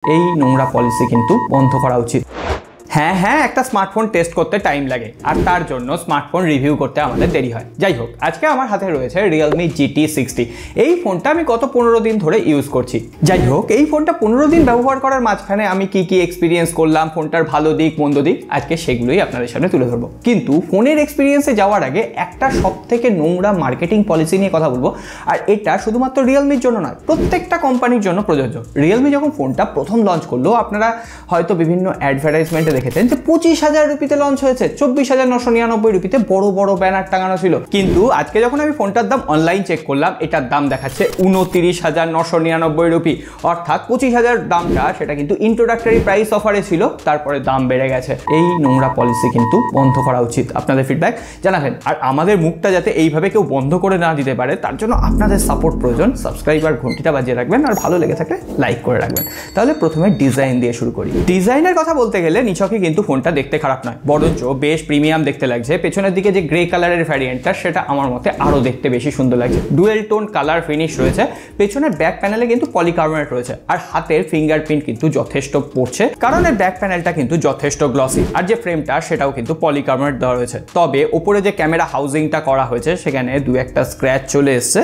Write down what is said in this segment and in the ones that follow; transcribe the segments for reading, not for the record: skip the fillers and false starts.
এই নোংরা পলিসি কিন্তু বন্ধ করা উচিত। হ্যাঁ একটা স্মার্টফোন টেস্ট করতে টাইম লাগে আর তার জন্য স্মার্টফোন রিভিউ করতে আমাদের দেরি হয়। যাই হোক, আজকে আমার হাতে রয়েছে Realme GT60। এই ফোনটা আমি গত 15 দিন ধরে ইউজ করছি। যাই হোক, এই ফোনটা 15 দিন ব্যবহার করার মাঝখানে আমি কি এক্সপিরিয়েন্স করলাম, ফোনটার ভালো দিক মন্দ দিক, আজকে সেগুলোই আপনাদের সামনে তুলে ধরবো। কিন্তু ফোনের এক্সপিরিয়েন্সে যাওয়ার আগে একটা সব থেকে নোংরা মার্কেটিং পলিসি নিয়ে কথা বলবো। আর এটা শুধুমাত্র রিয়েলমির জন্য নয়, প্রত্যেকটা কোম্পানির জন্য প্রযোজ্য। রিয়েলমি যখন ফোনটা প্রথম লঞ্চ করলো, আপনারা হয়তো বিভিন্ন অ্যাডভার্টাইজমেন্টে দেখেছেন যে 25,000 রুপিতে লঞ্চ হয়েছে, 24,999 রুপিতে বড় বড় ব্যানার টাঙানো ছিল। কিন্তু আজকে যখন আমি ফোনটার দাম অনলাইন চেক করলাম, এটার দাম দেখাচ্ছে 29,999 রুপি, অর্থাৎ 25,000 দামটা সেটা কিন্তু ইন্ট্রোডাক্টরি প্রাইস অফারে ছিল, তারপরে দাম বেড়ে গেছে। এই নোংরা পলিসি কিন্তু বন্ধ করা উচিত। আপনাদের ফিডব্যাক জানাবেন। আর আমাদের মুখটা যাতে এইভাবে কেউ বন্ধ করে না দিতে পারে, তার জন্য আপনাদের সাপোর্ট প্রয়োজন। সাবস্ক্রাইব আর ঘন্টিটা বাজিয়ে রাখবেন, আর ভালো লেগে থাকলে লাইক করে রাখবেন। তাহলে প্রথমে ডিজাইন দিয়ে শুরু করি। ডিজাইনের কথা বলতে গেলে নিছকে কিন্তু ফোনটা দেখতে খারাপ নয়, বরঞ্চ বেশ প্রিমিয়াম দেখতে লাগছে। পেছনের দিকে যে গ্রে কালারের ভ্যারিয়েন্টটা, সেটা আমার মতে আরো দেখতে বেশি সুন্দর লাগছে। ডুয়েল টোন কালার ফিনিশ রয়েছে। পেছনের ব্যাক প্যানেলে কিন্তু পলিকার্বনেট রয়েছে, আর হাতের ফিঙ্গারপ্রিন্ট কিন্তু যথেষ্ট পড়ছে, কারণ এর ব্যাক প্যানেলটা কিন্তু যথেষ্ট গ্লসি। আর যে ফ্রেমটা, সেটাও কিন্তু পলিকার্বনেট দেওয়া রয়েছে। তবে উপরে যে ক্যামেরা হাউজিংটা করা হয়েছে, সেখানে দু একটা স্ক্র্যাচ চলে এসছে,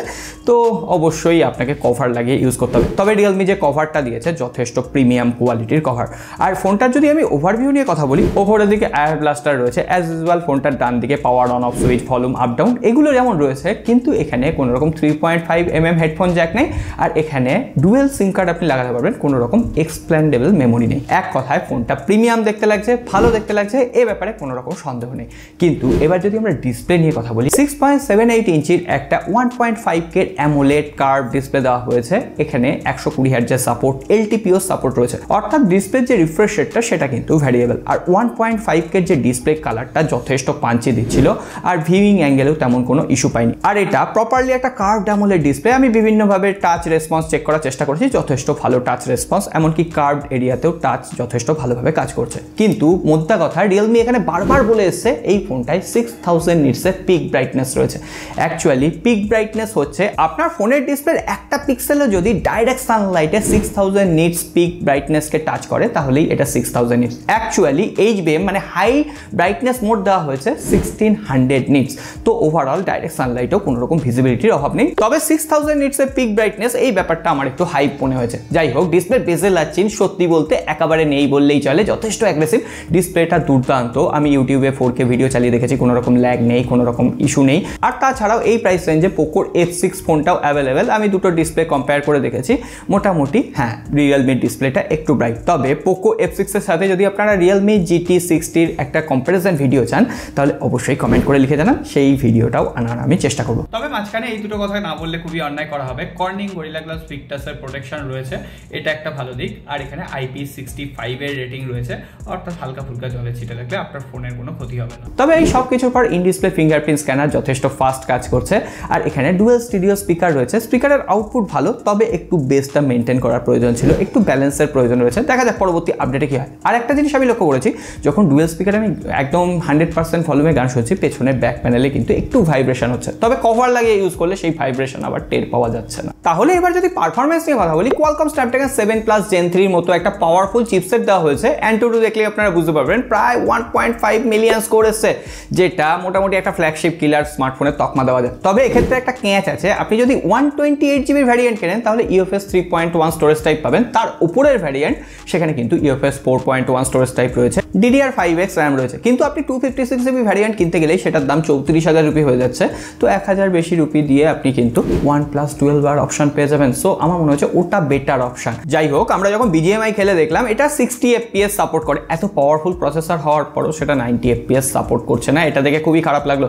তো অবশ্যই আপনাকে কভার লাগিয়ে ইউজ করতে হবে। তবে রিয়েলমি যে কভারটা দিয়েছে, যথেষ্ট প্রিমিয়াম কোয়ালিটির কভার। আর ফোনটার যদি আমি ওভারভিউ নিয়ে কথা বলি, ওপরের দিকে এয়ার ব্লাস্টার রয়েছে অ্যাজ ইউজুয়াল। ফোনটার ডান দিকে power on off switch, volume up down এগুলো যেমন রয়েছে, কিন্তু এখানে কোনো রকম 3.5mm হেডফোন জ্যাক নেই। আর এখানে ডুয়েল সিম কার্ড আপনি লাগাতে পারবেন, কোনো রকম এক্সপ্যান্ডেবল মেমোরি নেই। এক কথায় ফোনটা প্রিমিয়াম দেখতে লাগছে, ভালো দেখতে লাগছে, এ ব্যাপারে কোনো রকম সন্দেহ নেই। কিন্তু এবার যদি আমরা ডিসপ্লে নিয়ে কথা বলি, 6.78 ইঞ্চির একটা 1.5K অ্যামোলেড কার্ভ ডিসপ্লে দেওয়া হয়েছে। এখানে 120 হার্টজের সাপোর্ট, LTPO সাপোর্ট রয়েছে, অর্থাৎ ডিসপ্লের যে রিফ্রেশ রেটটা সেটা কিন্তু ভ্যারিয়েবল। আর 1.5K যে ডিসপ্লে কালারটা যথেষ্ট পাঞ্চি দিচ্ছিল, আর ভিউইং অ্যাঙ্গেলেও তেমন কোনো ইস্যু পাইনি। আর এটা প্রপারলি একটা কার্ভড অ্যামোলেড ডিসপ্লে। আমি বিভিন্নভাবে টাচ রেসপন্স চেক করার চেষ্টা করেছি, যথেষ্ট ভালো টাচ রেসপন্স, এমনকি কার্ভড এরিয়াতেও টাচ যথেষ্ট ভালোভাবে কাজ করছে। কিন্তু মোদ্দা কথা, রিয়েলমি এখানে বারবার বলে এসছে এই ফোনটায় 6000 নিটসের পিক ব্রাইটনেস রয়েছে। অ্যাকচুয়ালি পিক ব্রাইটনেস হচ্ছে আপনার ফোনের ডিসপ্লের একটা পিক্সেলও যদি ডাইরেক্ট সানলাইটে 6000 নিটস পিক ব্রাইটনেসকে টাচ করে, তাহলেই এটা 6000 নিটস। অ্যাকচুয়ালি HBM মানে হাই ব্রাইটনেস মোড দেওয়া হয়েছে 1600 নিটস। তো ওভারঅল ডাইরেক্ট সানলাইটেও কোনো রকম ভিজিবিলিটির অভাব নেই। তবে 6000 নিটসের পিক ব্রাইটনেস, এই ব্যাপারটা আমার একটু হাইপ মনে হয়েছে। যাই হোক, ডিসপ্লে বেজেল আর চিন সত্যি বলতে একেবারে নেই বললেই চলে, যথেষ্ট অ্যাগ্রেসিভ। ডিসপ্লেটা দুর্দান্ত। আমি ইউটিউবে 4K ভিডিও চালিয়ে দেখেছি, কোনো রকম ল্যাগ নেই, কোনো রকম ইস্যু নেই। আর তাছাড়াও এই প্রাইস রেঞ্জে পোকোর F6 ফোনটাও অ্যাভেলেবেল। আমি দুটো ডিসপ্লে কম্পেয়ার করে দেখেছি, মোটামুটি হ্যাঁ রিয়েলমির ডিসপ্লেটা একটু ব্রাইট। তবে পোকো F6 এর সাথে যদি আপনারা রিয়েলমি GT60 একটা কম্প্যারিজন ভিডিও চান, তাহলে অবশ্যই কমেন্ট করে লিখে জানান, সেই ভিডিওটাও আনার আমি চেষ্টা করব। তবে মাঝখানে এই দুটো কথা না বললে খুবই অন্যায় করা হবে। কর্নিং গরিলা গ্লাস ভিক্টাসের প্রোটেকশন রয়েছে, এটা একটা ভালো দিক। আর এখানে IP65 এর রেটিং রয়েছে, অর্থাৎ হালকা ফুলকা জলে ছিটে লাগলে আপনার ফোনের কোনো ক্ষতি হবে না। তবে এই সব কিছুর পর ইন ডিসপ্লে ফিঙ্গারপ্রিন্ট স্ক্যানার যথেষ্ট ফাস্ট কাজ করছে। আর এখানে ডুয়েল স্টিরিও স্পিকার রয়েছে। স্পিকারের আউটপুট ভালো, তবে একটু বেসটা মেনটেন করার প্রয়োজন ছিল, একটু ব্যালেন্সের প্রয়োজন রয়েছে। দেখা যাক পরবর্তী আপডেটে কি হয়। আর একটা জিনিস আমি লক্ষ্য করেছি, যখন ডুয়েল স্পিকারে আমি একদম 100% ভলিউমে গান শুনছি, পেছনের ব্যাক প্যানেলে কিন্তু একটু ভাইব্রেশন হচ্ছে। তবে কভার লাগিয়ে ইউজ করলে সেই ভাইব্রেশন আবার টের পাওয়া যাচ্ছে না। তাহলে এবার যদি পারফরমেন্স নিয়ে কথা বলি, কোয়ালকম স্ন্যাপড্রাগন 7+ Gen 3 মতো একটা পাওয়ারফুল চিপসেট দেওয়া হয়েছে। অ্যান্টুডু দেখলে আপনারা বুঝতে পারবেন, প্রায় 1.5 মিলিয়ন স্কোর এসছে, যেটা মোটামুটি একটা ফ্ল্যাগশিপ কিলার স্মার্টফোনের তকমা দেওয়া যায়। তবে এক্ষেত্রে একটা ক্যাচ আছে, আপনি যদি 128GB ভ্যারিয়েন্ট কেনেন, তাহলে UFS 3.1 স্টোরেজ টাইপ পাবেন। তার উপরের ভ্যারিয়েন্ট, সেখানে কিন্তু UFS 4.1 স্টোরেজ টাইপ রয়েছে, DDR5X RAM রয়েছে। কিন্তু আপনি 256GB ভ্যারিয়েন্ট কিনতে গেলেই সেটার দাম 34,000 রুপি হয়ে যাচ্ছে। তো 1000 বেশি রুপি দিয়ে আপনি কিন্তু 1+12 অপশন পেয়ে যাবেন। সো আমার মনে হচ্ছে ওটা বেটার অপশন। যাই হোক, আমরা যখন BGMI খেলে দেখলাম, এটা 60 FPS সাপোর্ট করে। এত পাওয়ারফুল প্রসেসর হওয়ার পরও সেটা 90 FPS সাপোর্ট করছে না, এটা দেখে খুবই খারাপ লাগলো।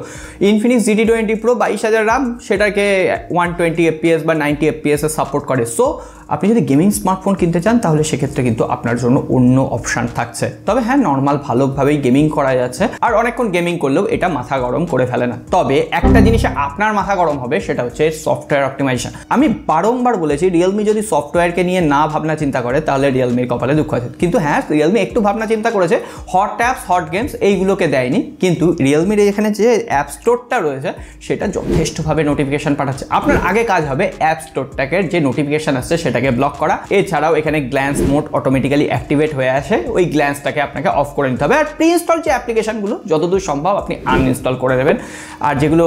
Infinix GT20 Pro 22,000 RAM, সেটাকে 120 FPS বা 90 FPS এ সাপোর্ট করে। সো আপনি যদি গেমিং স্মার্টফোন কিনতে চান, তাহলে সেক্ষেত্রে কিন্তু আপনার জন্য অন্য অপশান থাকছে। তবে হ্যাঁ, নর্মাল ভালোভাবেই গেমিং করা যাচ্ছে, আর অনেকক্ষণ গেমিং করলেও এটা মাথা গরম করে ফেলে না। তবে একটা জিনিসে আপনার মাথা গরম হবে, সেটা হচ্ছে সফটওয়্যার অপটিমাইজেশন। আমি বারংবার বলেছি রিয়েলমি যদি সফটওয়্যারকে নিয়ে না ভাবনা চিন্তা করে তাহলে রিয়েলমির কপালে দুঃখ আছে। কিন্তু হ্যাঁ, রিয়েলমি একটু ভাবনা চিন্তা করেছে, হট অ্যাপস হট গেমস এইগুলোকে দেয়নি, কিন্তু রিয়েলমির এখানে যে অ্যাপ স্টোরটা রয়েছে সেটা যথেষ্টভাবে নোটিফিকেশন পাঠাচ্ছে। আপনার আগে কাজ হবে অ্যাপ স্টোরটাকে যে নোটিফিকেশন আসছে সেটাকে ব্লক করা। এছাড়াও এখানে গ্ল্যান্স মোড অটোমেটিক্যালি অ্যাক্টিভেট হয়ে আসে, ওই গ্ল্যান্সটাকে আপনাকে অফ করে নিতে হবে। আর প্রি ইনস্টল যে অ্যাপ্লিকেশনগুলো যতদূর সম্ভব আপনি আনইনস্টল করে দেবেন, আর যেগুলো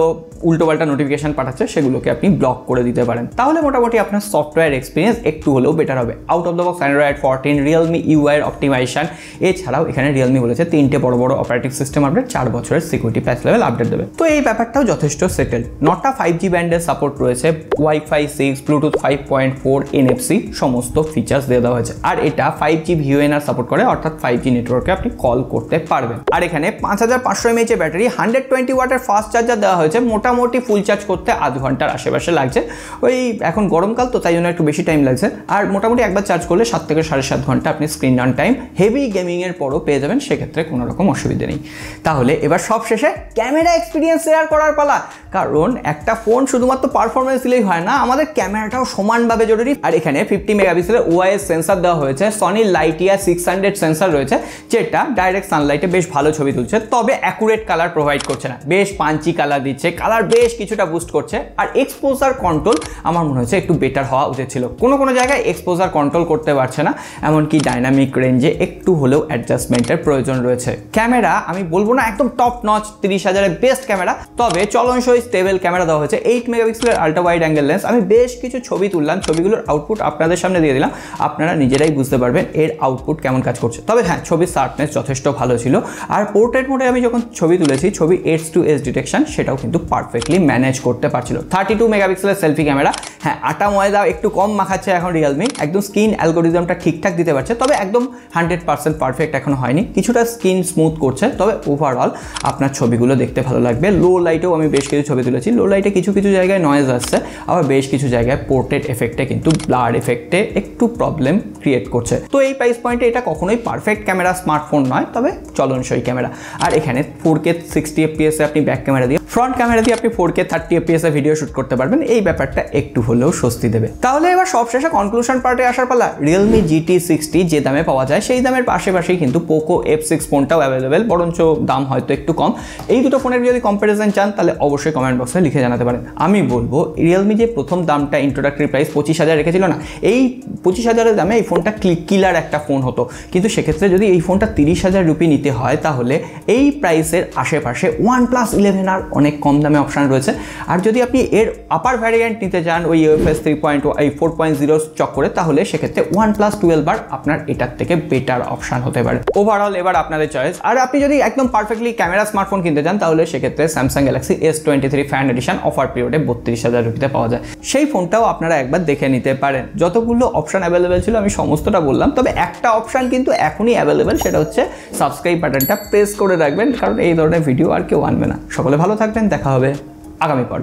উল্টোপাল্টা নোটিফিকেশন পাঠাচ্ছে সেগুলোকে আপনি ব্লক করে দিতে পারেন। তাহলে মোটামুটি আপনার সফটওয়্যার এক্সপিরিয়েন্স একটু হলেও বেটার হবে। Out of the box Android 14, Realme UI optimization, এছাড়াও এখানে রিয়েলমি বলেছে 3টে বড় বড় অপারেটিং সিস্টেম আপডেট, 4 বছরের সিকিউরিটি প্যাচ লেভেল আপডেট দেবে। তো এই ব্যাপারটাও যথেষ্ট সেটেল। 9টা 5G ব্যান্ডের সাপোর্ট রয়েছে, ওয়াইফাই 6, ব্লুটুথ 5.4, NFC সমস্ত ফিচার্স দিয়ে দেওয়া হয়েছে। আর এটা 5G VoNR সাপোর্ট করে, অর্থাৎ 5G নেটওয়ার্কে আপনি কল করতে পারবেন। আর এখানে 5500 mAh ব্যাটারি, 120 ওয়াটের ফাস্ট চার্জার দেওয়া হয়েছে। মোটামুটি ফুল চার্জ করতে আধ ঘন্টার আশেপাশে লাগছে। ওই এখন গরমকাল তো তাই জন্য একটু বেশি টাইম লাগছে। আর মোটামুটি একবার চার্জ করলে 7 থেকে 7.5 ঘন্টা আপনি স্ক্রিন রান টাইম হেভি গেমিংয়ের পরও পেয়ে যাবেন, সেক্ষেত্রে কোনো রকম অসুবিধা নেই। তাহলে এবার সব শেষে ক্যামেরা এক্সপিরিয়েন্স শেয়ার করার পালা, কারণ একটা ফোন শুধুমাত্র পারফরমেন্স দিলেই হয় না, আমাদের ক্যামেরাটাও সমানভাবে জরুরি। আর এখানে 50 মেগাপিক্সেলের OIS সেন্সার দেওয়া হয়েছে, সনি লাইটিয়া 600 সেন্সার রয়েছে, যেটা ডাইরেক্ট সানলাইটে বেশ ভালো ছবি তুলছে, তবে অ্যাকুরেট কালার প্রোভাইড করছে না, বেশ পাঞ্চি কালার দিচ্ছে, কালার বেশ কিছুটা বুস্ট করছে। আর এক্সপোজার কন্ট্রোল আমার মনে হচ্ছে একটু বেটার হওয়া উচিত ছিল, কোনো জায়গায় এক্সপোজার কন্ট্রোল করতে পারছে না, এমনকি ডাইনামিক রেঞ্জে একটু হলেও অ্যাডজাস্টমেন্টের প্রয়োজন রয়েছে। ক্যামেরা আমি বলবো না একদম টপ নচ 30,000-এর বেস্ট ক্যামেরা, তবে চলনসই স্টেবল ক্যামেরা দেওয়া হয়েছে। 8 মেগাপিক্সেলের আল্ট্রা ওয়াইড অ্যাঙ্গেল লেন্স। আমি বেশ কিছু ছবি তুললাম, ছবিগুলোর আউটপুট আপনাদের সামনে দিয়ে দিলাম, আপনারা নিজেরাই বুঝতে পারবেন এর আউটপুট কেমন কাজ করছে। তবে হ্যাঁ, ছবির শার্পনেস যথেষ্ট ভালো ছিল। আর পোর্ট্রেট মোডে আমি যখন ছবি তুলেছি, ছবি H2S ডিটেকশন সেটাও কিন্তু পারফেক্টলি ম্যানেজ করতে পারছিল। 32 মেগাপিক্সেলের সেলফি ক্যামেরা। হ্যাঁ, আটা ময়দা একটু কম মাখাচ্ছে এখন রিয়েলমি, একদম স্ক্রিন অ্যালগোরিদমটা ঠিকঠাক দিতে পারছে, তবে একদম 100% পারফেক্ট এখনো হয়নি, কিছুটা স্ক্রিন স্মুথ করছে। তবে ওভারঅল আপনার ছবিগুলো দেখতে ভালো লাগবে। লো লাইটেও আমি বেশ কিছু ছবি তুলেছি, লো লাইটে কিছু জায়গায় নয়েজ আসছে, আবার বেশ কিছু জায়গায় পোর্ট্রেট এফেক্টে কিন্তু ব্লার এফেক্টে একটু প্রবলেম ক্রিয়েট করছে। তো এই প্রাইস পয়েন্টে এটা কখনোই পারফেক্ট ক্যামেরা স্মার্টফোন নয়, তবে চলনসই ক্যামেরা। আর এখানে 4K 60 FPS আপনি ব্যাক ক্যামেরা দিয়ে, ফ্রন্ট ক্যামেরা দিয়ে আপনি 4K 30 FPS ভিডিও শুট করতে পারবেন। এই ব্যাপারটা একটু হলেও স্বস্তি দেবে। তাহলে এবার সবশেষে কনক্লুশন পার্টে আসার পালা। রিয়েলমি GT60 যে দামে পাওয়া যায় সেই দামের পাশাপাশি কিন্তু পোকো F6 ফোনটাও অ্যাভেলেবেল, বরঞ্চ দাম হয়তো একটু কম। এই দুটো ফোনের যদি কম্পারিজন চান তাহলে অবশ্যই কমেন্ট বক্সে লিখে জানাতে পারেন। আমি বলবো রিয়েলমি যে প্রথম দামটা ইন্ট্রোডাক্টরি প্রাইস 25,000 রেখেছিল না, এই 25,000-এর দামে এই ফোনটা কিলার একটা ফোন হতো। কিন্তু সেক্ষেত্রে যদি এই ফোনটা 30,000 রুপি নিতে হয় তাহলে এই প্রাইসের আশেপাশে OnePlus 11R অনেক কম দামে অপশান রয়েছে। আর যদি আপনি এর আপার ভ্যারিয়েন্ট নিতে চান ওই UFS 4.0 চক্করে, তাহলে সেক্ষেত্রে OnePlus 12R আপনার এটার থেকে বেটার অপশান হতে পারে। ওভারঅল এবার আপনাদের চয়েস। আর আপনি যদি একদম পারফেক্টলি ক্যামেরা স্মার্টফোন কিনতে চান তাহলে সেক্ষেত্রে Samsung Galaxy S23 fan addition offer পিরিয়ডে 32,000 রুপিতে পাওয়া যায়, সেই ফোনটাও আপনারা একবার দেখে নিতে পারেন। যতগুলো অপশান অ্যাভেলেবেল ছিল আমি সমস্তটা বললাম, তবে একটা অপশান কিন্তু এখনই অ্যাভেলেবেল, সেটা হচ্ছে সাবস্ক্রাইব বাটনটা প্রেস করে রাখবেন, কারণ এই ধরনের ভিডিও আর কেউ আনবে না। সকলে ভালো থাকবেন, দেখা হবে আগামী পর্বে।